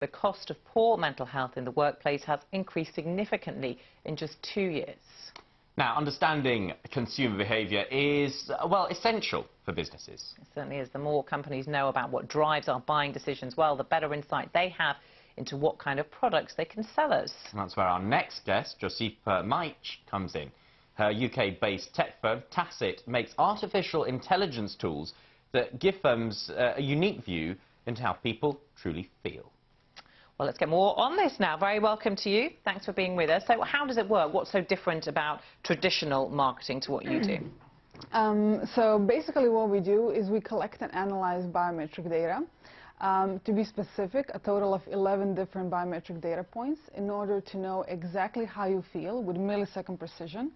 The cost of poor mental health in the workplace has increased significantly in just 2 years. Now, understanding consumer behaviour is, well, essential for businesses. It certainly is. The more companies know about what drives our buying decisions, well, the better insight they have into what kind of products they can sell us. And that's where our next guest, Josipa Maich, comes in. Her UK-based tech firm, Tacit, makes artificial intelligence tools that give firms a unique view into how people truly feel. Well, let's get more on this now. Very welcome to you. Thanks for being with us. So how does it work? What's so different about traditional marketing to what you do? So basically what we do is we collect and analyze biometric data. To be specific, a total of 11 different biometric data points in order to know exactly how you feel with millisecond precision.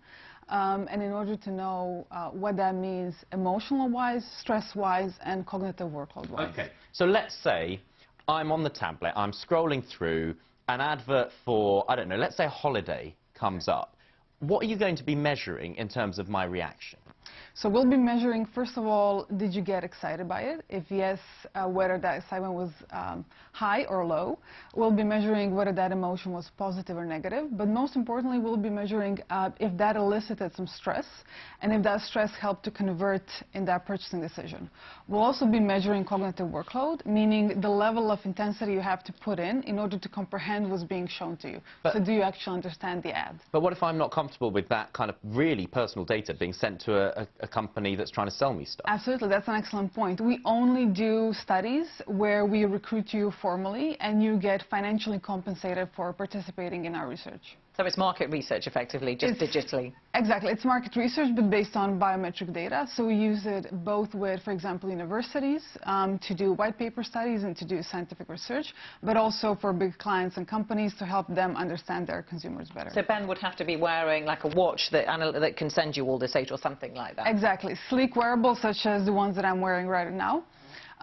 And in order to know what that means emotional-wise, stress-wise, and cognitive workload-wise. Okay, so let's say I'm on the tablet, I'm scrolling through, an advert for, I don't know, let's say a holiday comes up. What are you going to be measuring in terms of my reaction? So we'll be measuring, first of all, did you get excited by it? If yes, whether that excitement was high or low. We'll be measuring whether that emotion was positive or negative. But most importantly, we'll be measuring if that elicited some stress and if that stress helped to convert in that purchasing decision. We'll also be measuring cognitive workload, meaning the level of intensity you have to put in order to comprehend what's being shown to you. So do you actually understand the ad? But what if I'm not comfortable with that kind of really personal data being sent to a company that's trying to sell me stuff? Absolutely, that's an excellent point. We only do studies where we recruit you formally and you get financially compensated for participating in our research. So it's market research, effectively, just digitally. Exactly. It's market research, but based on biometric data. So we use it both with, for example, universities to do white paper studies and to do scientific research, but also for big clients and companies to help them understand their consumers better. So Ben would have to be wearing like a watch that can send you all this data or something like that? Exactly. Sleek wearables such as the ones that I'm wearing right now.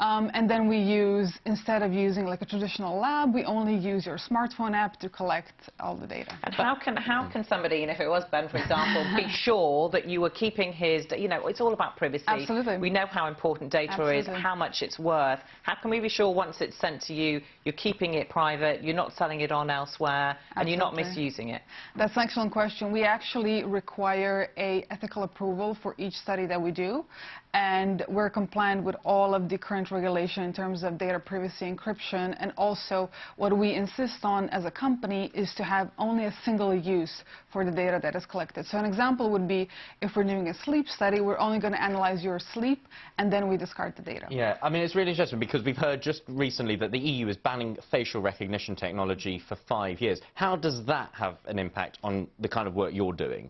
And then we use, instead of using like a traditional lab, we only use your smartphone app to collect all the data. And how can somebody, you know, if it was Ben, for example, be sure that you were keeping his, you know, it's all about privacy. Absolutely. We know how important data is, how much it's worth. How can we be sure once it's sent to you, you're keeping it private, you're not selling it on elsewhere, and you're not misusing it? That's an excellent question. We actually require an ethical approval for each study that we do, and we're compliant with all of the current regulation in terms of data privacy encryption, and also what we insist on as a company is to have only a single use for the data that is collected. So an example would be if we're doing a sleep study, we're only going to analyze your sleep and then we discard the data. Yeah, I mean, it's really interesting because we've heard just recently that the EU is banning facial recognition technology for 5 years. How does that have an impact on the kind of work you're doing?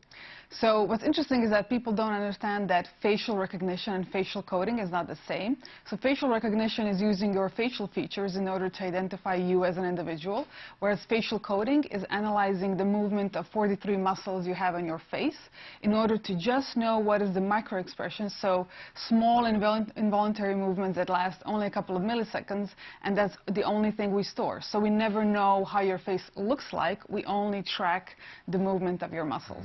So what's interesting is that people don't understand that facial recognition and facial coding is not the same. So facial recognition is using your facial features in order to identify you as an individual, whereas facial coding is analyzing the movement of 43 muscles you have on your face in order to just know what is the micro-expression, so small involuntary movements that last only a couple of milliseconds, and that's the only thing we store. So we never know how your face looks like, we only track the movement of your muscles.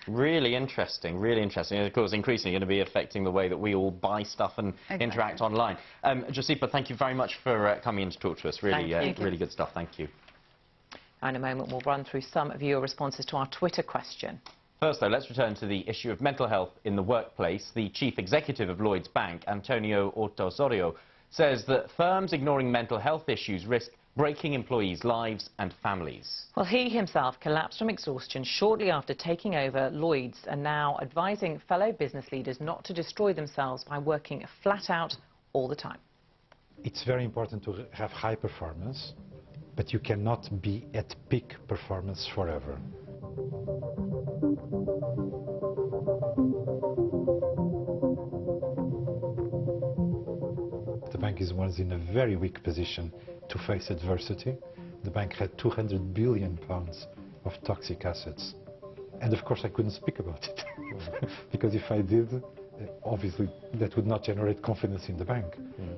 Really interesting, really interesting. And of course, increasingly going to be affecting the way that we all buy stuff and interact online. Josipa, thank you very much for coming in to talk to us. Really, really good stuff. Thank you. In a moment, we'll run through some of your responses to our Twitter question. First, though, let's return to the issue of mental health in the workplace. The chief executive of Lloyds Bank, Antonio Ortosorio, says that firms ignoring mental health issues risk breaking employees' lives and families. Well, he himself collapsed from exhaustion shortly after taking over Lloyds, and now advising fellow business leaders not to destroy themselves by working flat out all the time. It's very important to have high performance, but you cannot be at peak performance forever. The bank was in a very weak position to face adversity. The bank had £200 billion of toxic assets. And of course I couldn't speak about it, because if I did, obviously that would not generate confidence in the bank.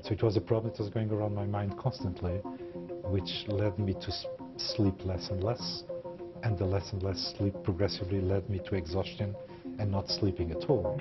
So it was a problem that was going around my mind constantly, which led me to sleep less and less. And the less and less sleep progressively led me to exhaustion and not sleeping at all.